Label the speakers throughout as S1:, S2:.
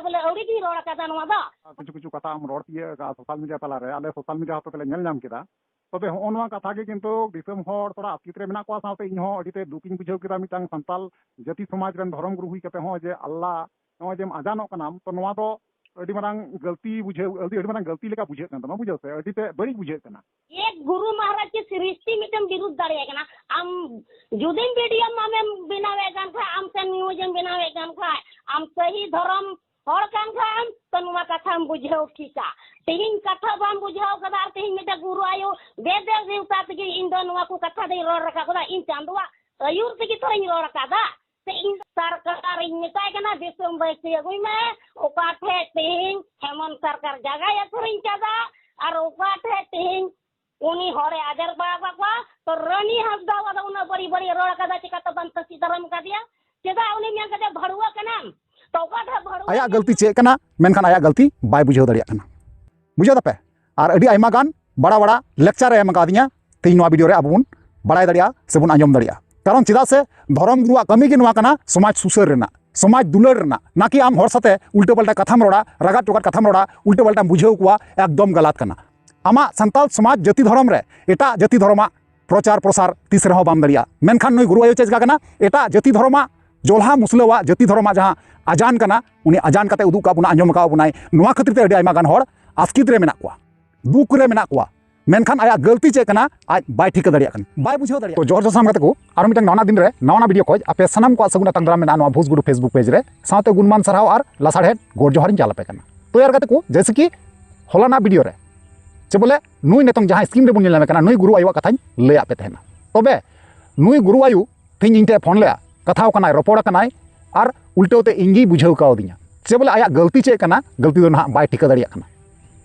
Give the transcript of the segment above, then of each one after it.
S1: बोले अड़ी की रोड का दानवा दा
S2: किछु किछु कथा हम रोड तिए का सोशल मीडिया तला रे आले सोशल मीडिया होते तले नेल नाम केदा तबे होनवा कथा के किंतु दिसम होड़ थोड़ा आस्कित रे मेना को साथे इन हो अडीते दुकिन बुझाव केदा मिटांग संताल जाति समाज रन धर्म गुरु हुई कते हो जे अल्लाह नो जे आजानो कनाम तो नवा तो अडी मारंग गलती बुझाव अडी मारंग गलती लेका बुझे कना बुझाव से अडीते बड़ी बुझे कना
S1: एक गुरु महाराज की सृष्टि मिटम विरुद्ध दाड़े कना आम जुदिन वीडियो में बनावे गान खा आम से न्यूज में बनावे गान खा आम सही धर्म हर कान खा आम तनुमा कथा हम बुझाव ठीका तेहिन कथा बाम बुझाव कदा तेहिन में गुरु आयो वेद देवता के इंदो नुवा को कथा दे रोड रखा कदा इन चांदवा अयुर से की थोड़ी रोड रखा दा से इन सरकार इन मिटाय कना दिसम बैसे अगुई में ओका ठे तेहिन हेमंत सरकार जगह या थोड़ी चादा और ओका ठे तेहिन उनी हरे आदर बड़ा बा तो रनी हसदा वादा उना बड़ी बड़ी रोड कदा चिका तो बंत सीताराम का दिया चेदा उनी में कदा भड़ुआ कना तो ओका ठे भड़ुआ
S3: आया गलती चे कना मेनखान आया गलती बाय बुझाव दाड़िया कना बुझाव दपे और अडी आयमा गान बड़ा बड़ा लेक्चर एम का दिया तेज नवा वीडियो रे अब बन बड़ा दाड़िया से बन आंजम दाड़िया कारण चेदा से धर्म गुरुआ कमी के नवा कना समाज सुसर रेना समाज दुलर रेना ना कि आम हर साथे उल्टे पल्टा कथाम रोड़ा रागा टोकार कथाम रोड़ा उल्टे पल्टा बुझाव कुआ एकदम गलत कना आमा संताल समाज जाति धर्म रे एटा जाति धर्मा प्रचार प्रसार तीस रहो बाम दाड़िया मेनखान नुई गुरु आयो चेका कना एटा जाति धर्मा जोल्हा मुसलवा जाति धर्मा जहाँ आजान कना उनी आजान कते उदुक का बुना आंजम का बुनाई नुआ खतिर ते अडी आयमा गान हर आस्कित रे मेना कुआ दुख रे मेना कुआ मेनखान आया गलती चे कना आज बाय ठीक दाड़िया कन बाय बुझाव दाड़िया तो जोर जोसाम कते को आरो मिटन नवा दिन रे नवा वीडियो खोज आपे सनम को सगुना तंगरा मेना नवा भोज गुरु फेसबुक पेज रे साथे गुणमान सरहाव और लासाड़े गोर जोहारिन चालपे कना तो यार कते को जैसे कि होलाना वीडियो रे चे बोले नुई नेतों जहाँ स्कीम रे बुन नेल कना नुई गुरु आयुआ कथाई लय आपे तहना तबे नुई गुरु आयु तीन इनटे फोन ले कथाव कनाय रोपड़ कनाय और उल्टेते इंगी बुझाव कावदिया चे बोले आया गलती चे कना गलती दो ना बाय ठीक दाड़िया कना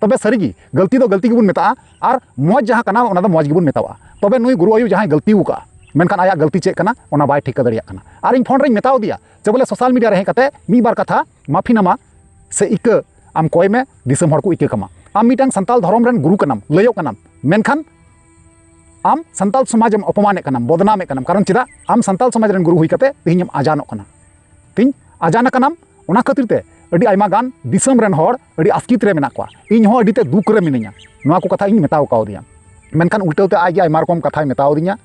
S3: तबे सरीगी गलती दो गलती गेबुन मेता और मौज जहाँ कना ओना दो मौज गेबुन मेतावा तबे नुई गुरु आयु जहाँ गलती उका मेनखान आया गलती चे कना ओना बाय ठीक दाड़िया कना और इन फोन रे मेताव दिया चे बोले सोशल मीडिया रे कते मी बार कथा माफीनामा से इक आम कोय में दिसम हर को इक कमा आम मिटांग संताल धर्म रेन गुरु कनाम लयो कनाम मेनखान आम संताल समाज अपमाने कनाम बदनामे कनाम कारण चेदा आम संताल समाज रेन गुरु हुई कते तिहिम आजानो कना तिन आजाना कनाम ओना खातिर ते अडी आयमा गान दिसम रेन हर अडी आस्कित रे मेना कोआ इन हो अडी ते दुख रे मिनिया नोआ को कथा इन मेताव कावदिया मेनखान उल्टेते आगे आयमा रकम कथा मेताव दिया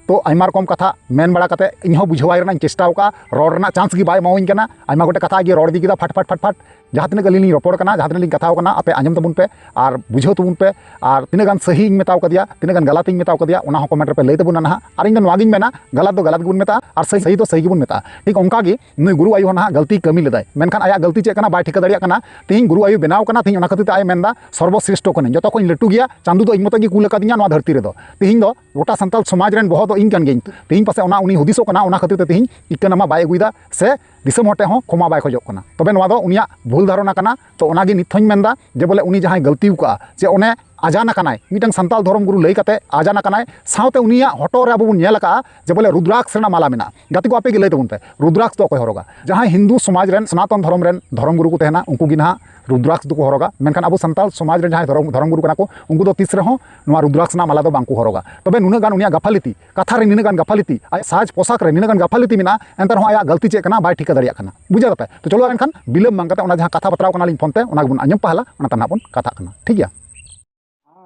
S3: तो आयमा रकम कथा मेन बड़ा कते इन हो बुझावाय रना चेष्टाव का रोड रना चांस की बाय मावइन कना आयमा गोटे कथा गे रोड दी किदा फट फट फट फट जहाँ तीन गली रोपड़ कना जहाँ तीन कथा कना आपे आंजम तबुन पे और बुझाव तबुन पे और तीन गान सही मेताव कदिया तीन गान गलत मेताव कदिया ओना हो कमेंट पे लय तबुन ना और इन नवागिन मेना गलत दो गलत गेबुन मेता और सही सही तो सही गेबुन मेता ठीक ओंका गे नुई गुरु आयु ना गलती कमी लेदाय मेनखान आया गलती चे कना बाय ठीक दाड़िया कना तीन गुरु आयु बनाव कना तीन ओना खातिर आय मेनदा सर्वश्रेष्ठ कने जतो खन लटू गया चांदू दो इन मत गे कुल कदिया नवा धरती रे दो तीन दो गोटा संताल समाज रेन बहुत इन कान गे तीन पासे ओना उनी हुदिसो कना ओना खातिर तीन इकनामा बाय अगुइदा से दिसम हटे हो क्षमा बाय खोजो कना तबे नवा दो उनिया भूल धारणा कना तो ओनागे निथों मेनदा जे बोले उनी जहाँ गलती का जे ओने आजाना कनाय मिटन संताल धर्म गुरु लय कते आजाना कनाय साउते उनिया हटो रे अब बन नेल का जे बोले रुद्राक्ष रेना माला मेना गाते को आपे गे लय तबुन पे रुद्राक्ष तो कोई हरोगा जहाँ हिंदू समाज रेन सनातन धर्म रेन धर्म गुरु को तहना उनको गी ना रुद्राक्ष दो हरोगा मेनखान अब संताल समाज रेन जहाँ धर्म गुरु कना को उनको दो तीस रहो नवा रुद्राक्ष ना माला दो बांको हरोगा तबे नुना गान उनिया गफालिती कथा रे निना गान गफालिती आय साज पोशाक रे निना गान गफालिती मेना एंतर हो आया गलती चे कना बाय ठीक दाड़िया कना बुझा दपे तो चलो एनखान बिलम बांग कते ओना जहाँ कथा बतराव कना लिन फोन ते ओना बन आंजम पहला ओना तना बन कथा कना ठीक गया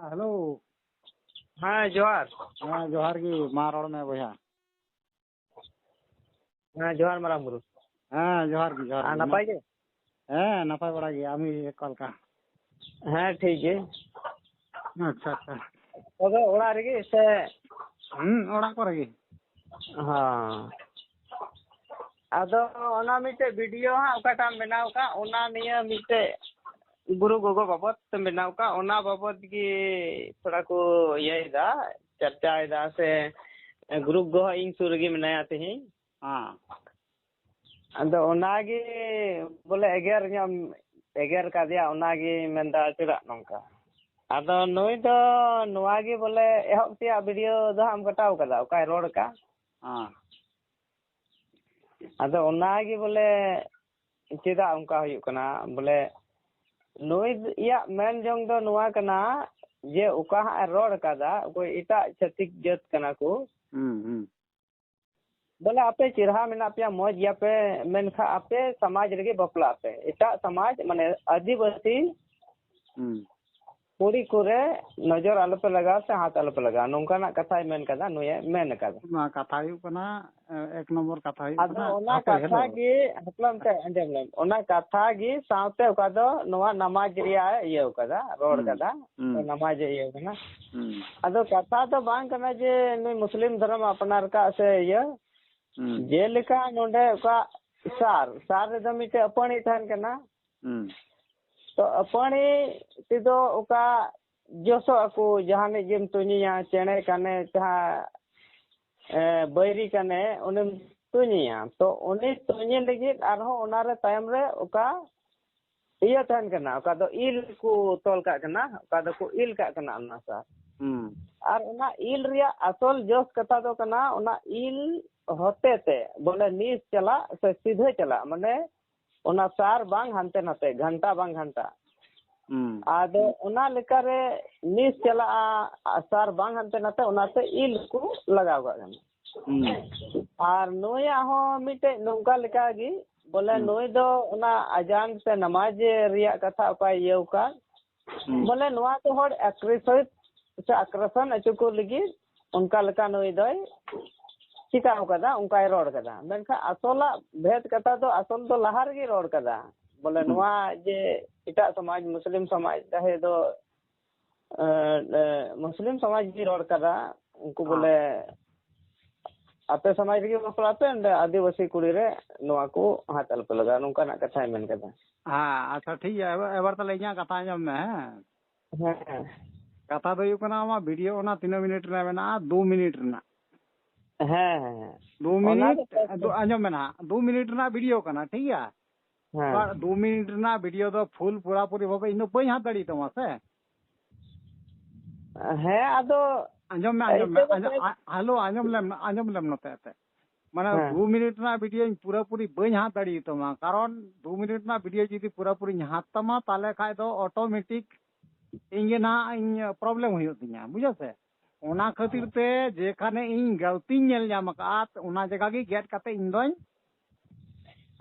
S2: हेलो
S4: हाँ जोहार
S2: हाँ जोहार की मा रोड में भैया
S4: हाँ जोहार माराम गुरु
S2: हाँ जोहार की जोहार
S4: नपाय के
S2: हाँ नपाय बड़ा गया आमी एक कॉल का
S4: हाँ ठीक है
S2: अच्छा अच्छा
S4: तो ओड़ा रे से
S2: ओड़ा को रे
S4: हाँ आदो ओना मिटे वीडियो हाँ ओकाटा बनाव का ओना निया मिटे गुरु गोगो बाबत तो बनाव का ओना बाबत की थोड़ा को ये दा चर्चा दा से गुरु गो इन सुरगी मनाया थे
S2: हाँ
S4: अदो ओनागे बोले एगर का दिया ओनागे मेंदा चुरा नंका अदो नोई तो नोआगे बोले एहतिया वीडियो दा हम कटाव कदा ओका रोड का
S2: हाँ
S4: अदो ओनागे बोले चेदा उनका हुई कना बोले नोई या मेन जोंग दो नुआ कना जे उका रोड कदा कोई इटा छतिक जत कना को बोले आपे चिरहा मेना पे मौज या पे मेनखा आपे समाज रगे बपला पे एटा समाज माने आदिवासी कुड़ी कुरे नजर आलो पे लगा से हाथ आलो पे लगा नोंकाना कथा मेन कदा नुये मेन कदा
S2: कथा कना एक नंबर कथा
S4: आदो ओना कथा गी हपलम ते अंजमलम ओना कथा गी सावते ओका दो नोवा नमाज रिया ये कदा रोड कदा नमाज ये कना आदो कथा तो बांग कना जे नुई मुस्लिम धर्म अपनार का से ये जेलिका नोंडे ओका सार रे दमिते अपनी थान कना तो अपनी तिदो ओका जोसो अको जहाने जेम तुनिया चेणे कने जहां बैरी कने उन्हें तुनिया तो उन्हें तुनिया लगी आरहो ओनारे टाइम रे ओका इया थान कना ओका दो इल को तोल का कना ओका दो को इल का कना ना सा और ओना इल रिया असल जोस कथा दो कना ओना इल होते ते बोले नीस चला से सीधे चला माने ओना सार बांग हंते नते घंटा बांग घंटा आदो ओना लेकारे नीस चला सार बांग हंते नते ओनाते इल को लगाव गन आर नोया हो मिटे नोंका लेका गी बोले नोय दो ओना अजान से नमाज रिया कथा ओका येउ का बोले नोआ तो हर आकर्षण अचुको लगी उनका लेका नोय दोय चिका कदा उनका रोड कदा मेनखा असला भेद कथा तो असल तो लहार गी रोड कदा बोले नोआ जे इटा समाज मुस्लिम समाज रहे दो मुस्लिम समाज गी रोड कदा उनको बोले आपे समाज गी बपलाते अंदे आदिवासी कुड़ी रे नोआ को हाथल पे लगा उनका ना कथा मेन कदा
S2: हाँ अच्छा ठीक है एबार तले इया कथा आंजम में
S4: हां
S2: कथा दो युकना मा वीडियो ओना 3 मिनट रे मेना 2 मिनट रे
S4: हाँ
S2: 2 मिनट आंजम में ना 2 मिनट ना वीडियो कना ठीक है
S4: हाँ
S2: 2 मिनट ना वीडियो दो फुल पूरा पूरी भाबे इन बई हाथ दड़ी तमा से
S4: है आदो
S2: आंजम में हेलो आंजम लेम नते ते माने 2 मिनट ना वीडियो पूरा पूरी बई हाथ दड़ी तमा कारण 2 मिनट ना वीडियो जदी पूरा पूरी हाथ तमा ताले खाय दो ऑटोमेटिक इंगे ना इन प्रॉब्लम हुई तिया बुझा से ओना खातिर ते जेखाने इन गलती नेल जाम का ओना जगह गी गेट काते इन दोय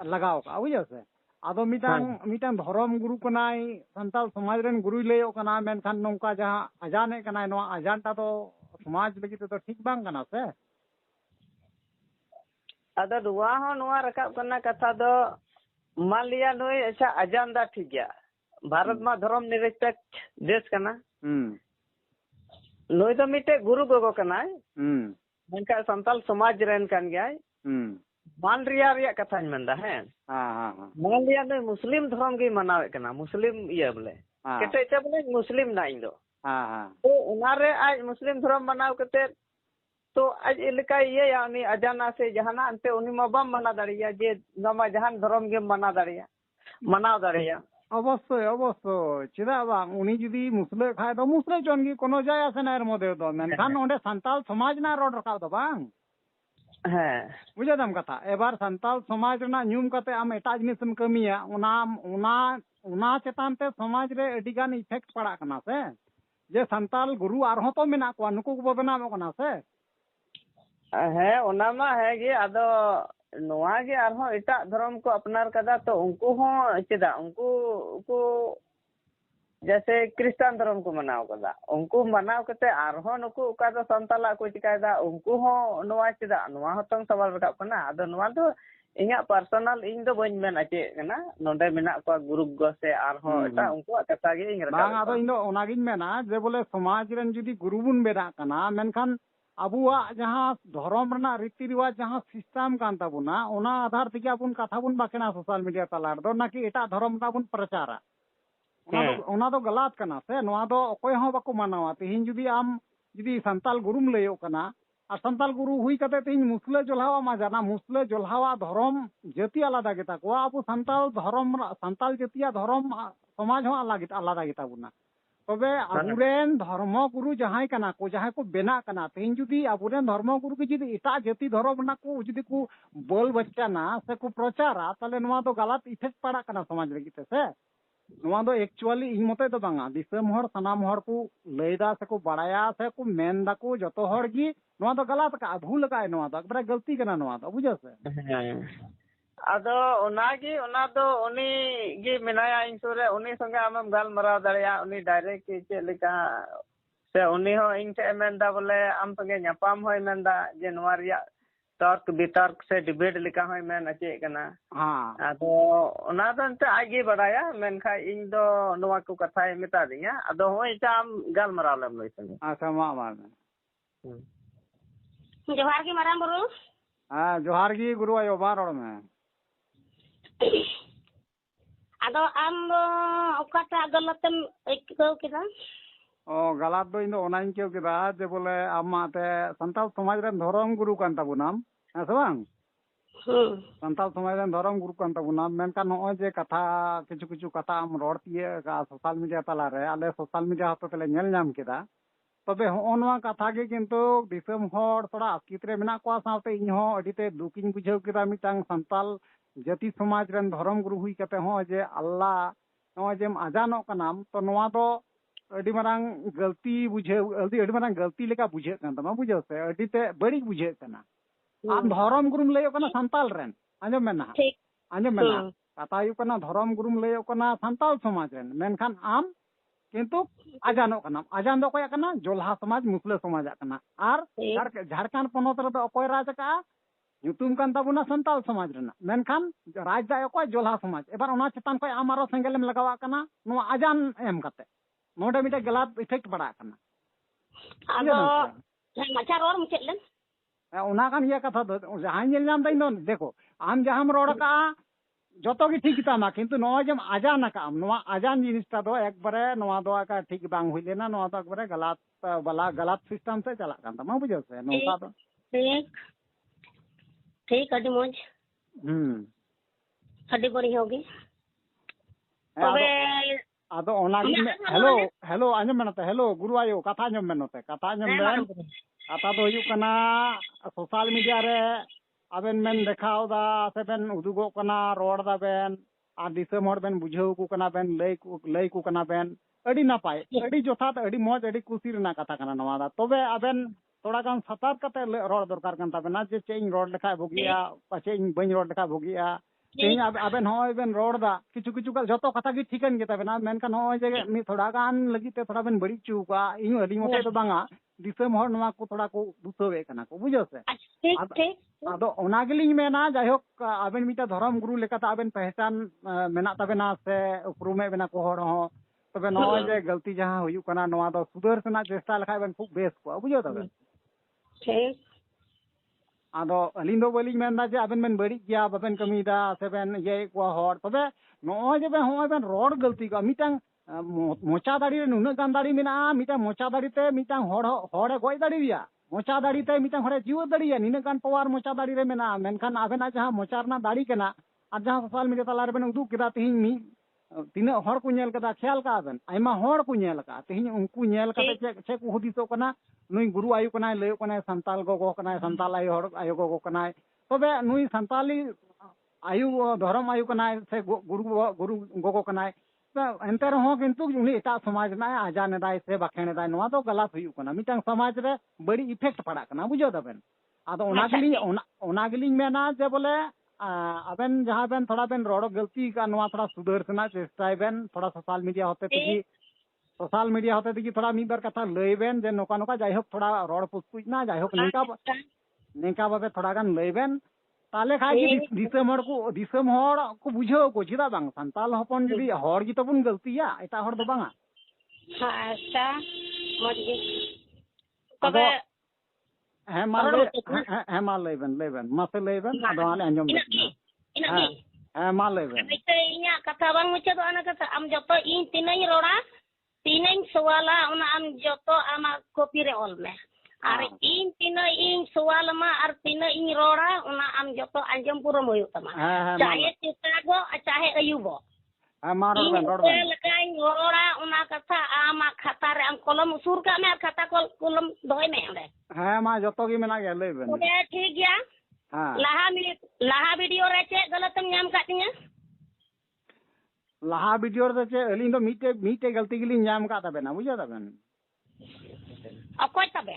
S2: लगाव का बुझा से आदो मिटांग धर्म गुरु कनाय संताल समाज रेन गुरु लेयो कना मेनखान नोंका जहां अजाने कनाय नो अजान ता तो समाज लगी तो ठीक बांग कना से
S4: आदो दुआ हो नोआ रकाब कना कथा दो मान लिया नोय अच्छा अजान दा ठीक गया भारत में धर्म निरपेक्ष देश कना नोय तो मिटे गुरु गोगो कनाय मेनका संताल समाज रेन कान गयाय मान रिया कथा मेंदा है
S2: हां
S4: मान लिया नोय मुस्लिम धर्म गी मनावे कना मुस्लिम ये बोले केटे चे बोले मुस्लिम ना इन दो
S2: हां
S4: तो उनारे आज मुस्लिम धर्म मनाव कते तो आज इलका ये यानी अजाना से जहाना अंते उनी मा बम मना दाड़िया जे नमा जहान धर्म गे मना दाड़िया मनाव दाड़िया
S2: अवश्य चेदा बांग उनी जुदी मुसले खाय दो मुसले चोनगी कोनो जाय आसे नार मोदे दो मेनखान ओंडे संताल समाज ना रोड रखाव दो बांग
S4: हाँ
S2: बुझा दम कथा एबार संताल समाज ना न्यूम कते आम एटा जिनिसम कमिया ओना चेतान ते समाज रे अडी गान इफेक्ट पड़ा कना से जे संताल गुरु आरहो तो मेना को नुकु को बनाव कना से
S4: है ओना मा है गे आदो नोआ गे आरहो एटा धर्म को अपनार कदा तो उनको हो चेदा उनको जैसे क्रिश्चियन धर्म को मनाव कदा उनको मनाव कते आरहो नुकु का तो संताला को चिकायदा उनको हो नोआ चेदा नोआ हतंग सवाल रकाब कना आदो नोआ तो इኛ पर्सनल इन दो बन मेन आचे कना नोंडे मेना को गुरु गो से आरहो एटा उनको कथा गे इन रकाब
S2: बांग आदो इन दो ओनागिन मेना जे बोले समाज रेन जुदी गुरु बुन बेना कना मेनखान अबुआ जहां धर्म रना रीति रिवाज जहां सिस्टम कान ताबुना ओना आधार थेके आबुन कथा बुन बाकेना सोशल मीडिया तलार दो नाकि एटा धर्म ता बुन प्रचारा ओना दो गलत कना से नोआ दो अकोय हो बाको मानावा तेहिन जुदी आम जुदी संताल गुरुम लयो कना और संताल गुरु हुई कते तेहिन मुसले जोल्हावा मा जाना मुसले जोल्हावा धर्म जाति आलादा गेता को आबु संताल धर्म संताल जातिया धर्म समाज हो आलादा गेता बुना तबे आबुरेन धर्म गुरु जहां कना को जहां को बेना कना तेहिन जुदी आबुरेन धर्म गुरु के जुदी एटा जाति धर्म ना को जुदी को बोल बच्चा ना से को प्रचारा तले नोआ दो गलत इफेक्ट पड़ा कना समाज लगी से नवा दो एक्चुअली इन मते तो बांगा दिसम हर सनाम हर को लैदा से को बड़ाया से को मेन दा को जतो हर गी नवा दो गलत का भूल का नवा दो एकबारे गलती करना नवा दो बुझो से
S4: आदो उनागी उना दो उनी गी मिनाया इन सुरे उनी संगे आमम गालमराव दाड़िया उनी डायरेक्ट चे लेका से उनी हो इन टे मेंदा बोले आम संगे न्यापाम होय मेंदा जे नवा रिया तर्क वितर्क से डिबेट लेका होय मेन अचे कना
S2: हां
S4: आदो उना दो अंते आगे बढ़ाया मेनखा इन दो नवा को कथाय मिता दिया आदो होय ताम गालमराव लेम लई संगे
S2: अच्छा मा
S1: जोहार की माराम बुरु
S2: हां जोहार गी गुरु आयो बा रोड में
S1: आदो आम ओकाटा गलतम एकौ केदा
S2: ओ गलत दो इन दो ओनाइन केउ केदा जे बोले आमाते संताल समाज रे धर्म गुरु कान ताबुनाम है से बांग संताल समाज रे धर्म गुरु कान ताबुनाम मेनका नय जे कथा किछु किछु कथा आम रोड तिए का सोशल मीडिया तला रे आले सोशल मीडिया हतो तले नेल नाम केदा तबे होनवा कथा के किंतु दिसम हर थोड़ा आस्कित रे मेना को साथे इन हो अडिते दुकिन बुझाव केदा मिटांग संताल जाति समाज रे धर्म गुरु हुई कते हो जे अल्लाह नय जेम आजानो कनाम तो नवा दो अडी मारंग गलती बुझे अडी मारंग गलती लेका बुझे कन तमा बुझो से अडीते बड़ी बुझे कना आम धर्म गुरुम लयो कना संताल रेन आंजम मेना
S1: ठीक
S2: आंजम मेना कथा यु कना धर्म गुरुम लयो कना संताल समाज रेन मेनखान आम किंतु आजानो कना आजान दो कोया कना जोल्हा समाज मुस्लिम समाज कना आर झारखंड पोनोत रे दो कोय राज का युतुम कान ताबुना संताल समाज रेना मेनखान राज दा कोय जोल्हा समाज एबार ओना चेतान कोय आमारो सेंगेलम लगावा कना नो आजान एम कते नोडे मिटे गलत इफेक्ट पड़ा कना
S1: आदो माचा रोड मुचेत लेन
S2: ओना कान ये कथा दो जहां नेल नाम दै देखो आम जहां रोड का जतो की ठीक तामा किंतु नो जम आजान का आम नो आजान जिनिसटा दो एकबारे नो दो का ठीक बांग हुई लेना नो दो एकबारे गलत वाला गलत सिस्टम से चला कान तामा बुझो से नो दो
S1: ठीक अडी मोज अडी बड़ी होगी तबे
S2: आदो ओना हेलो हेलो आंजम मेनते हेलो गुरु आयो कथा आंजम मेनते कथा आंजम मेन कथा दो हुयु कना सोशल मीडिया रे आबेन मेन देखाव दा से बेन उदुगो कना रोड दा बेन आ दिसम हर बेन बुझाव को कना बेन लई को कना बेन अडी नापाय अडी जोथात अडी मौज अडी खुशी रेना कथा कना नवा दा तबे आबेन थोड़ा गान सतर्क कते रोड दरकार कान ताबेना जे चेइन रोड लेखा भोगिया पाचे इन बइन रोड लेखा भोगिया तेज आबेन होय बेन रोड दा किछु किछु का जतो कथा की ठीकन के ताबेना मेनखान होय जे मी थोड़ा गान लगिते थोड़ा बेन बड़ी चुका इन अडी मोटे तो बांगा दिसम हर नवा को थोड़ा को दुसोवे कना को बुझो से
S1: ठीक ठीक
S2: आदो ओना गेलिंग मेना जायहोक आबेन मिटा धर्म गुरु लेकाता आबेन पहचान मेना ताबेना से उपरुमे बेना को हर हो तबे नय जे गलती जहां हुयु कना नवा दो सुधर सेना चेष्टा लेखा बेन खूब बेस को बुझो तबे
S1: ठीक
S2: आदो अलिंग दो बलिंग मेनदा जे आबेन बेन बड़ी गया बाबेन कमीदा से बेन ये को हर तबे नय जे बेन होय बेन रोड गलती का मिटांग मोचा दाड़ी रे नुना गान दाड़ी मेना मिटा मोचा दाड़ी ते मिटांग हड़े गोय दाड़ी रिया मोचा दाड़ी ते मिटांग हड़े जीव दाड़िया निना गान पवार मोचा दाड़ी रे मेना मेनखान आबेना जहां मोचा रना दाड़ी कना आ जहां सोशल मीडिया तला रे बेन उदुक केदा तिहिन मी तीना हर को नेल कदा ख्याल का बेन आइमा हर को नेल का तिहिन उनको नेल कते चे को हुदिसो कना नुई गुरु आयु कना लयो कना संताल गोगो कना संताल आयु हर आयु गोगो कना तबे नुई संताली आयु धर्म आयु कना से गुरु गोगो कना एंते रहो किंतु उनी एटा समाज ना आजान दाय से बखेने दाय नवा तो गलत हुयु कना मिटांग समाज रे बड़ी इफेक्ट पड़ा कना बुझो दबेन आदो ओना गेलिंग मेना जे बोले आबेन जहां बेन थोड़ा बेन रोड गलती का नवा थोड़ा सुधर सेना चेष्टा बेन थोड़ा सोशल मीडिया होते तकी थोड़ा मी बार कथा लई बेन जे नोका नोका जायहोक थोड़ा रोड पुस्पुज ना जायहोक निका बाबे थोड़ा गान लई बेन ताले खाई दिसम हर को बुझाव को चिदा बांग संताल हपन जदी हर गी तबुन गलतिया एटा हर दो बांगा
S1: अच्छा मजे तबे
S2: मा लेबेन मासे लेबेन आदो आले अंजम मा लेबेन
S1: ते इnya कथा बांग मुचे दो आना कथा आम जतो इन तीनई रोड़ा तीनई सवाला उना आम जतो आमा कॉपी रे ऑल में आर इन तीनई इन सवाल मा आर तीनई इन रोड़ा उना आम जतो अंजम पुरम होयो तमा चाहे चितागो चाहे अयुबो
S2: मारो बेन रोड बेन
S1: लकाई रोड़ा उना कथा आमा खाता रे आम कलम सुर का में खाता कलम दोय में ओडे
S2: मा जतो की मेना गे लेबेन
S1: ओडे ठीक गया लाहा वीडियो रे चे गलतम नाम काटिया
S2: लाहा वीडियो रे चे अली दो मीटे गलती गिली नाम का तबेना बुझा तबेन
S1: अकोय तबे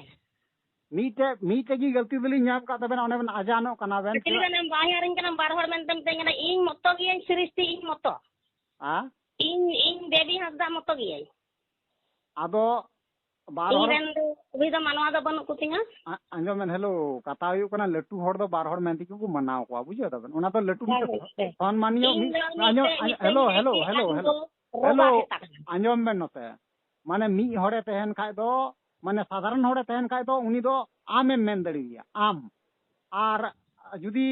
S2: मीटे की गलती दिली नाम का तबेना ओने बन अजानो कना बेन
S1: चिलिगन बाहिरिन कना बारहर मेनतम तेंगना इन मतो गियन सृष्टि इन मतो
S2: आ
S1: इन देवी हसदा मतो गियन
S2: आदो बारहर
S1: इन उभी द मानवा द बन कुतिंगा
S2: अंजो मेन हेलो कथा हुई कना लट्टू हर दो बारहर मेनती को मनाव को बुझा तबेन ओना तो लट्टू सम्मानियो अंजो hello hello hello hello hello अंजो मेन नते माने मी हरे तहन खाय दो माने साधारण हरे तहन खाय दो उनी दो आमे मेन दड़िया आम आर जुदी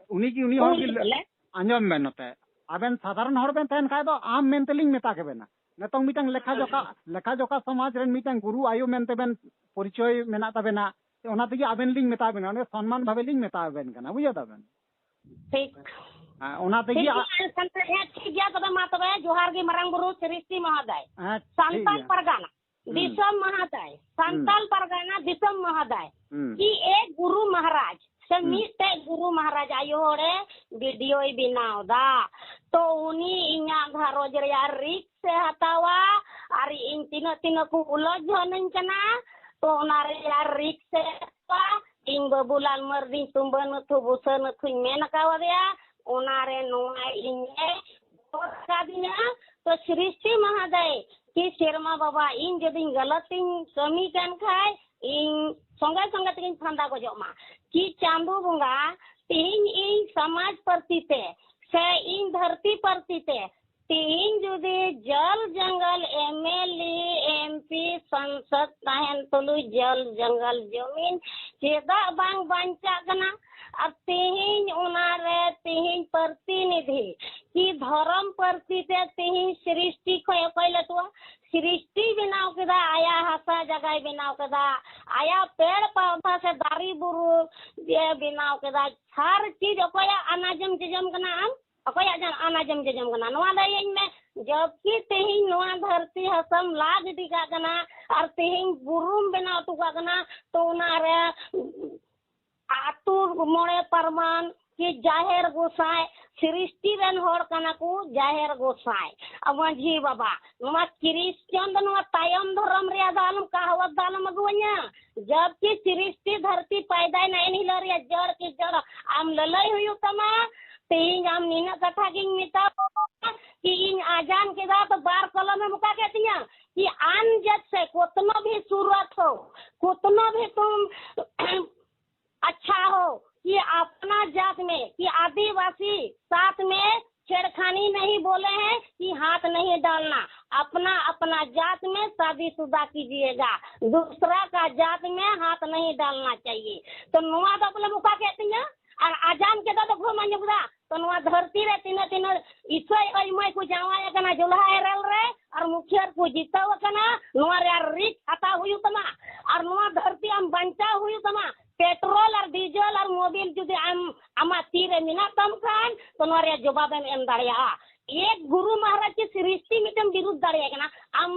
S2: उनी की उनी हर की अंजम मेन नते आबेन साधारण हर बेन तहन खाय दो आम मेन तेलिंग मेता के बेना नतों मिटंग लेखा जोका समाज रेन मिटंग गुरु आयु मेनते बेन परिचय मेना तबेना ओना तगी आबेन लिंग मेता बेना ओने सम्मान भावे लिंग मेता बेन कना बुझा तबेन
S1: ठीक
S2: ओना तगी
S1: ठीक गया तबे मा तबे जोहार गे मरंग गुरु सृष्टि महोदय संताल परगाना दिसम महोदय संताल परगाना दिसम महोदय की एक गुरु महाराज से मीते गुरु महाराज आयो रे वीडियो बनाव दा तो उनी इना घरोज रे रिक से हतावा और इन तीन को उलझन कना तो ना रे रिक से इन बबुलाल मर्दी तुम बन थु बुसन थु मेन कावरिया ओना रे नोआ इने का दिना तो सृष्टि महोदय की शर्मा बाबा इन जदी गलतिन कमी कन खाय इन संगे संगे तिन फंदा को जमा की चांदू बुंगा तीन इन समाज परतीते से इन धरती परतीते तीन जुदे जल जंगल एमएलए एमपी संसद तहन तुलु जल जंगल जमीन चेदा बांग बांचा कना अब तेहिन उनारे तेहिन प्रतिनिधि की धर्म परतीते तेहिन सृष्टि खोय कइले तो सृष्टि बनाव कदा आया हसा जगह बनाव कदा आया पेड़ पौधा से दारी बुरु ये बनाव कदा हर चीज अकोया अनाजम जजम कना हम अकोया जन अनाजम जजम कना नवा दयन में जबकि तेहिन नवा धरती हसम लाग दिका कना और तेहिन बुरुम बनाव तुका कना तो उनारे आतुर मोड़े परमान की जाहिर गोसाई सृष्टि रन होड़ कना को जाहिर गोसाई अब जी बाबा नुमा क्रिश्चियन नुमा तायम धर्म रे दालम कहवत दालम अगवन्या जबकि सृष्टि धरती पैदा नहीं हिलरिया जड़ की जड़ आम ललई हुई तमा तेहिं आम नीना कथा की मिता कि इन आजान के दा तो बार कलम में मुका कहती हैं कि आन जत से कोतनो भी सूरत हो कोतनो भी तुम अच्छा हो कि अपना जात में कि आदिवासी साथ में छेड़खानी नहीं बोले हैं कि हाथ नहीं डालना अपना अपना जात में शादीशुदा कीजिएगा दूसरा का जात में हाथ नहीं डालना चाहिए तो नुआ तो बोले मुका कहती हैं और आजान के तो घूम बुदा तो नुआ धरती रे तीन ईसोई ओई मई को जावाया कना जुल्हा एरल रे और मुखिया को जीताव कना नुआ रे रिक हता हुई तमा और नुआ धरती हम बंचा हुई तमा पेट्रोल और डीजल और मोबिल जुदी आमा तीरे मिना तम खान तो नोरे जवाब में एम दाड़िया एक गुरु महाराज की सृष्टि मिटम विरुद्ध दाड़िया कना आम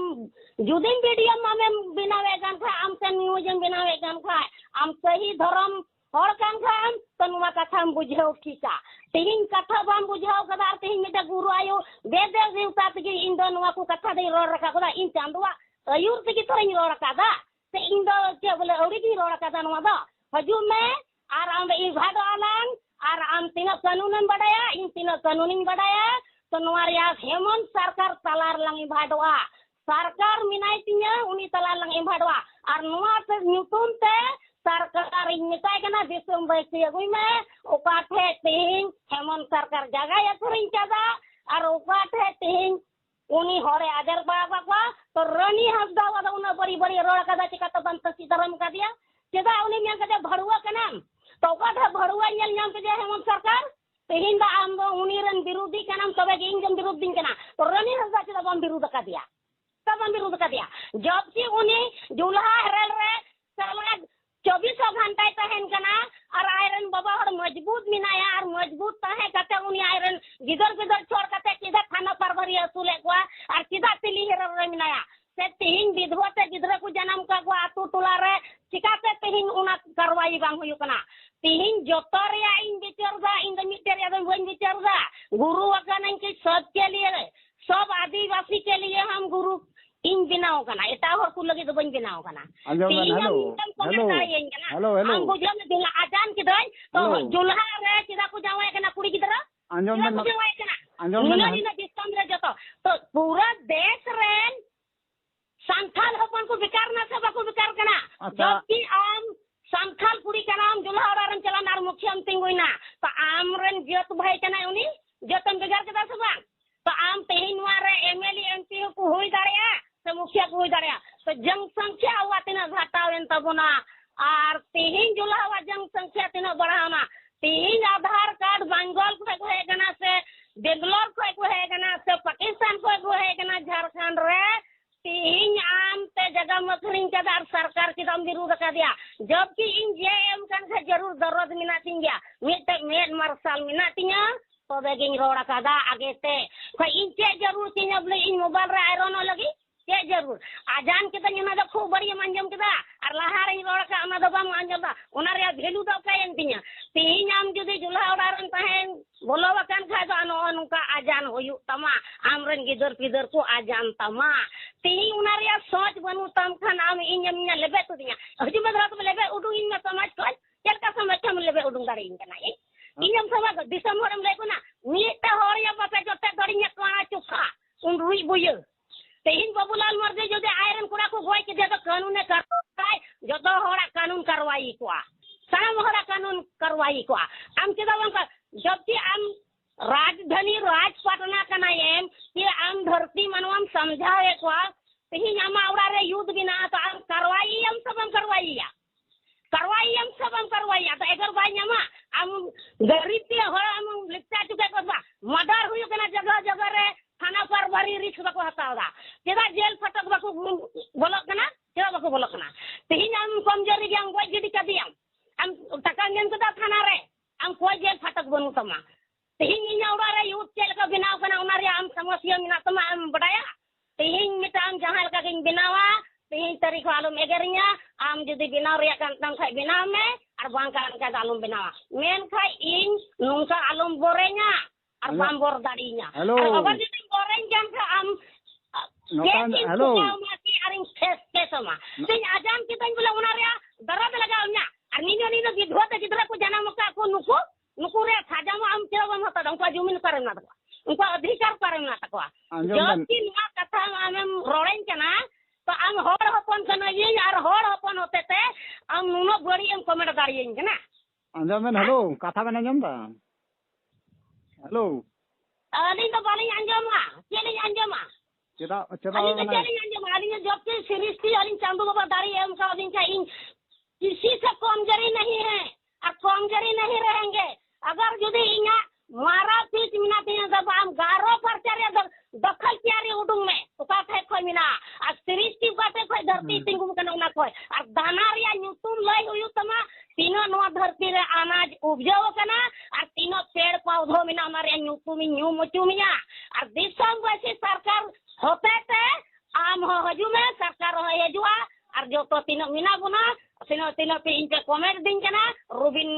S1: जुदिन वीडियो में बिना वेगन खा आम से न्यूज बिना वेगन खा आम सही धर्म हर कान खाम तो नुमा कथा हम बुझाओ ठीका तेहिन कथा बाम बुझाओ कदा तेहिन मिटा गुरु आयो वेद देवता के इन दो नुमा को कथा दे रोड रखा कदा इन चांदवा अयुर ते की थोड़ी रोड रखा दा ते इन दो के बोले औरी की रोड रखा दा नुमा दा हजू में आर आम ई भाडो आलान आर आम तीन कानूनन बडाया इन तीन कानूनिन बडाया तो नोवार या हेमंत सरकार तलार लंग भाडवा सरकार मिनाई तिया उनी तलार लंग भाडवा आर नोवा ते न्यूटन ते सरकार इन मिताय कना दिसम बैसी अगुई में ओकाठे तेहिन हेमंत सरकार जगह या थरिन चादा आर ओकाठे तेहिन उनी होरे आदर बाबा तो रनी हसदा वादा उना बड़ी बड़ी रोड कदा चिका तो बंत सीताराम का दिया चेदा उनी मिया कदे भड़ुआ कनाम तो ओकाठे भड़ुआ नेल नाम के हेमंत सरकार तेहिन दा आम दो उनी रन विरोधी कनाम तबे इंजन विरोधी कना तो रनी हसदा चेदा बम विरोध का दिया तब हम विरोध का दिया जबकि उनी जुल्हा हरल रे साला 24 घंटा तहन कना और आयरन बाबा और मजबूत मिनाया और मजबूत तहे कते उनी आयरन गिदर गिदर छोड़ कते सीधा थाना पर भरी असुले को और सीधा तिली हेर मिनाया से तीन विधवा ते गिदर को जन्म का को आतु टोला रे चिकाते तीन उना कार्रवाई बांग हुई कना तीन जोतर या इन विचार दा इन मिटर या बन विचार दा गुरु अगन के सब बन बनाव कना
S2: आंजम
S1: तीन
S2: हेलो
S1: हेलो
S2: हेलो हेलो
S1: हम बुझम दिला आजान किदई तो
S2: हेलो।
S1: जुल्हा रे चिदा को जावे कना कुड़ी गिदरा
S2: आंजम
S1: चिदा को जावे कना
S2: आंजम
S1: नीला दिसम रे जतो तो पूरा देश रेन संथाल हपन को विकार ना सब को विकार कना
S2: अच्छा।
S1: जबकि आम संथाल कुड़ी का नाम जुल्हा और चला नार मुखियम तिंगुइना तो आम रेन जत भाई कना उनी जतन बिगार के दस बा तो आम तेहिन वारे एमएलए एमपी को होई दाड़िया से मुखिया को होई दाड़िया तो जनसंख्या हुआ तिना घटावेन तबना और तेहिन जुल्हा हुआ जनसंख्या तिना बढ़ाना तेहिन आधार कार्ड बंगाल को है गना से बेंगलोर को है गना से पाकिस्तान को है गना झारखंड रे तेहिन आम ते जगह मखरिंग के दार सरकार की दम विरोध कर दिया जबकि इन जेएम कन से जरूर जरूरत मिना तिंगा मेट मार्शल मिना तिंगा तो बेगिंग रोड़ा कादा आगे ते कोई इन चे जरूर तिंगा बोले इन मोबाइल रे आयरन लगी चे जरूर आजान के तन ना खूब बढ़िया मंजम केदा और लहार इन रोड़ा का ना दबा मंजम दा ओना रे वैल्यू दो कायन तिंगा तेहिन आम जुदी जुल्हा उडारन तहेन बोलो बकन खा तो अनो अनुका आजान होयु तमा आमरन गिदर पिदर को आजान तमा तेहिन उना रे सोच बनू तम खान आम इन्यम लेबे तो दिया हजू में रात में लेबे उडू इन में समाज को चलका समाज हम लेबे उडू दाड़ी इन कना ये इन्यम समाज दिसंबर में लेको ना मीते होर या बापे जोते दड़िया कोना चुखा उन रुई बुय तेहिन बाबूलाल मर्दे जो दे आयरन कुड़ा को गोय के दे तो कानून ने करवाई जो तो होड़ा कानून करवाई को साम होड़ा कानून करवाई को हम के दवन का जबकि हम राजधानी राजपटना कना एम कि हम धरती मनवम समझावे को तेहिन हम आवड़ा रे युद्ध बिना तो हम करवाई हम सब हम करवाई हम सब हम करवाई तो एकर भाई नमा हम गरीब के हो हम लिखता चुके करबा मर्डर हुई कना जगह जगह रे थाना पर भरी रिक्स बको हतावदा केदा जेल फटक बको बोलक कना केदा बको बोलक कना तेहिन हम कमजोरी हम गोय गिडी का दिया हम टका गेन को थाना रे हम कोई जेल फटक बनू तमा तेहिन इन औड़ा रे यूथ चेल का बिनाव कना उना रे हम समस्या मिना तमा हम बडाया तेहिन मिटाम जहां लगा के बिनावा तेहिन तारीख आलम एगरिया आम जुदी बिनाव रे कान खाय बिनाव में और बांग का आलम बिनावा मेन खाय इन नुंका आलम बोरेኛ और बाम बोर दाड़ीኛ
S2: हेलो
S1: अगर जुदी बोरेñ जान का हम
S2: हेलो
S1: माकी अरिंग फेस के समा तेज आजान के तन बोला उना रे दरद लगाव냐 और नीनो विधवा ते गिदरा को जन्म का को नुकु रे साजा में हम चेवन होता उनका जमीन करे ना तको उनका अधिकार करे ना तको जब की नुआ कथा हम रोड़ेन कना तो हम होड़ हपन कना ये और होड़ हपन होते थे हम नुनो बड़ी हम कमेंट दाड़ियन कना
S2: आंजम हेलो कथा बन आंजम दा हेलो
S1: अली तो बाली अंजमा चली अंजमा
S2: चेदा
S1: अली तो चली अंजमा अली जब के सृष्टि अली चांदू बाबा दाड़ी हम का दिन का इन किसी से कमजोरी नहीं है और कमजोरी नहीं रहेंगे अगर जुदी इना मारा पीच मिना तीन जब हम गारो पर चरे दखल कियारी उडुंग में तो का थे कोई मिना और सृष्टि का थे कोई धरती तिंगुम कना ना कोई और दानारिया न्यूतुम लई हुयु तमा तीनों नवा धरती रे अनाज उपजाओ कना और तीनों पेड़ पौधों मिना हमारे न्यूतुमी न्यू मुचुमिया और दिसम वैसे सरकार होते थे आम हो हजू में सरकार हो हजुआ और जो तो तीनों मिना बुना तीनों पे इनके कमेंट दिन कना रुबिन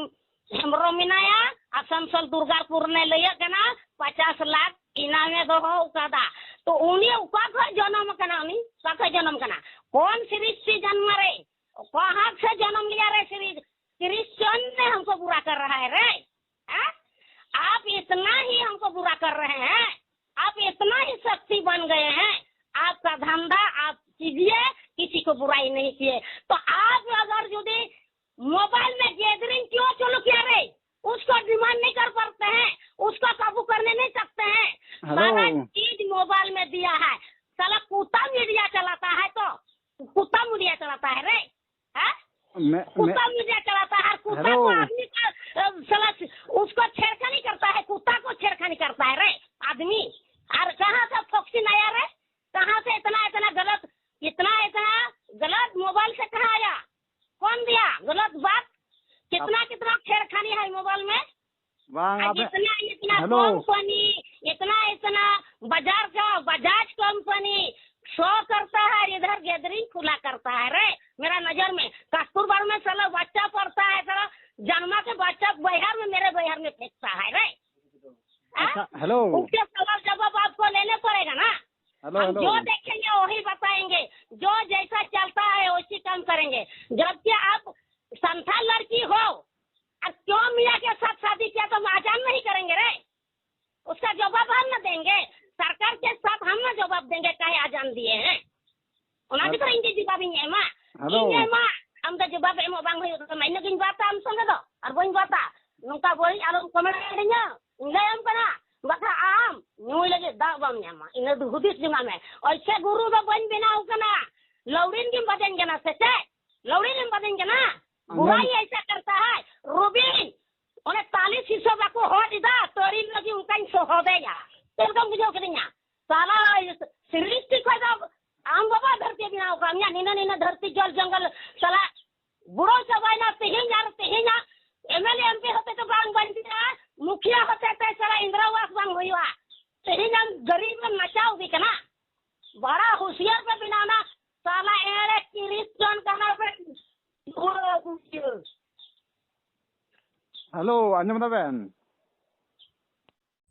S1: हेमरो मिनाया असमसल दुर्गापुर ने लिया कना 50 लाख इनामे दो हो उकादा तो उन्हें उका को जन्म कना उन्हीं का जन्म कना कौन सृष्टि जन्म रे कहां से जन्म लिया रे क्रिश्चियन ने हमको बुरा कर रहा है रे आप इतना ही हमको बुरा कर रहे हैं आप इतना ही शक्ति बन गए हैं आपका धंधा आप कीजिए किसी को बुराई नहीं किए तो आप अगर यदि मोबाइल में गैदरिंग क्यों चालू किया रे उसको डिमांड नहीं कर पाते हैं उसको काबू करने नहीं सकते हैं सारा चीज मोबाइल में दिया है साला कुत्ता मीडिया चलाता है तो कुत्ता मीडिया चलाता है रे कुत्ता मीडिया चलाता है कुत्ता को आदमी का साला उसको छेड़खानी करता है कुत्ता को छेड़खानी करता है रे आदमी और कहाँ से फोक्सी आया रे कहाँ से इतना गलत मोबाइल से कहाँ आया कौन दिया गलत बात कितना छेड़खानी है मोबाइल में इतना कंपनी इतना बाजार का बजाज कंपनी शो करता है इधर गैदरिंग खुला करता है रे मेरा नजर में कस्तूरबा में साला बच्चा पढ़ता है साला जन्मा के बच्चा बिहार में मेरे बिहार में फेंकता है रे
S2: हेलो
S1: उसके सवाल जवाब आपको लेने पड़ेगा ना हम जो देखेंगे वही बताएंगे जो जैसा चलता है करेंगे, जबकि आप संथाल लड़की हो और क्यों मियाँ के साथ शादी किया तो आजान नहीं करेंगे रे? उसका जवाब हम न देंगे, सरकार के साथ हम न जवाब देंगे कहे आजान दिए हैं। उना भी तो इंगे जवाब इंगे मा इंगे मा हम तो जवाब एमो बांग हुई तो मैंने किन बात हम संगे दो और बोइन बात नुका बोई आलम कमेंट nya इंगे हम कना बखा आम नुई लगे दा बाम ᱧᱟᱢᱟ ina du hudis jima me oise guru do bañ binaw kana लौड़ीन की बदन जना से लौड़ीन बदन जना बुराई ऐसा करता है रूबीन उन्हें 40 हिस्सों को हो दिदा तोरी लगी उनका सो हो देगा तो मुझे करेंगे साला सृष्टि को आम बाबा धरती बिना कामया नीना नीना धरती जल जंगल साला बुढ़ो सवाई ना तेहिना एमएलए एमपी होते तो बांग बनती है, मुखिया होते तो साला इंदिरावास बांग हुआ तेहिना गरीब में नचाओ भी कना बड़ा होशियार पे बिनाना साला एरे क्रिश्चियन कना पे
S2: हेलो आंजम दाबेन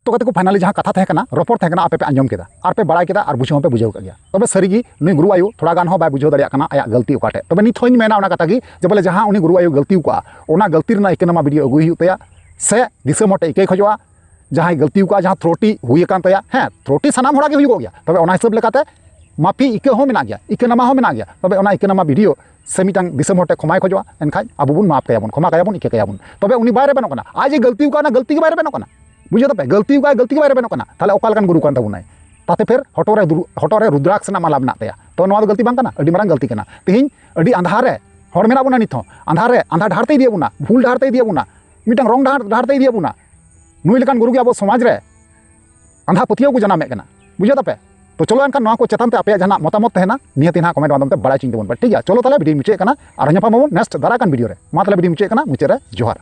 S3: तो कते को फाइनली जहाँ कथा तहकना रपड़ तहकना आपे पे आंजम केदा और पे बड़ा केदा और बुझे पे बुझाव गया तबे सरीगी नुई गुरु आयु थोड़ा गान हो बाय बुझाव दरिया कना आया गलती उकाटे तबे नित होइन मेना ओना कथा गी जे बोले जहाँ उनी गुरु आयु गलती उका ओना गलती रना इकेनमा वीडियो अगुई हुई तया से दिसे मोटे इके खजवा जहाँ गलती उका जहाँ थ्रोटी हुई कान तया हैं थ्रोटी सनाम होड़ा के हुई गया तबे ओना हिसाब लेकाते माफी इके हो मेना गया इकेनमा हो मेना गया तबे ओना इकेनमा वीडियो से मिटांग दिसे मोटे खमाय खजवा एनखाय आबो बुन माफ कयाबुन खमा कयाबुन इके कयाबुन तबे उनी बायरे बेनो कना आज गलती उका ना गलती के बायरे बेनो कना बुझे तो पे गलती के बारे में ताले ओका लकान गुरु कान ताबुनाय ताते फिर हटोरे रुद्राक्ष ना माला बना तया तो नवा गलती बांग कना अडी मारंग गलती कना तिहिन अडी अंधार रे हर मेना बुना निथो अंधार रे अंधा ढारते दिया बुना भूल ढारते दिया बुना मिटांग रंग ढारते दिया बुना नुई लकान गुरु के अब समाज रे अंधा पतियो को जनामे कना बुझे तो पे तो चलो एनखान नवा को चेतन ते आपे जहां मतामत तहना नियति ना कमेंट माध्यम ते बड़ा चिंग देबन ठीक है चलो ताले वीडियो मुचे कना और नेक्स्ट दारा कान वीडियो रे मा ताले वीडियो मुचे कना मुचे रे जोहार।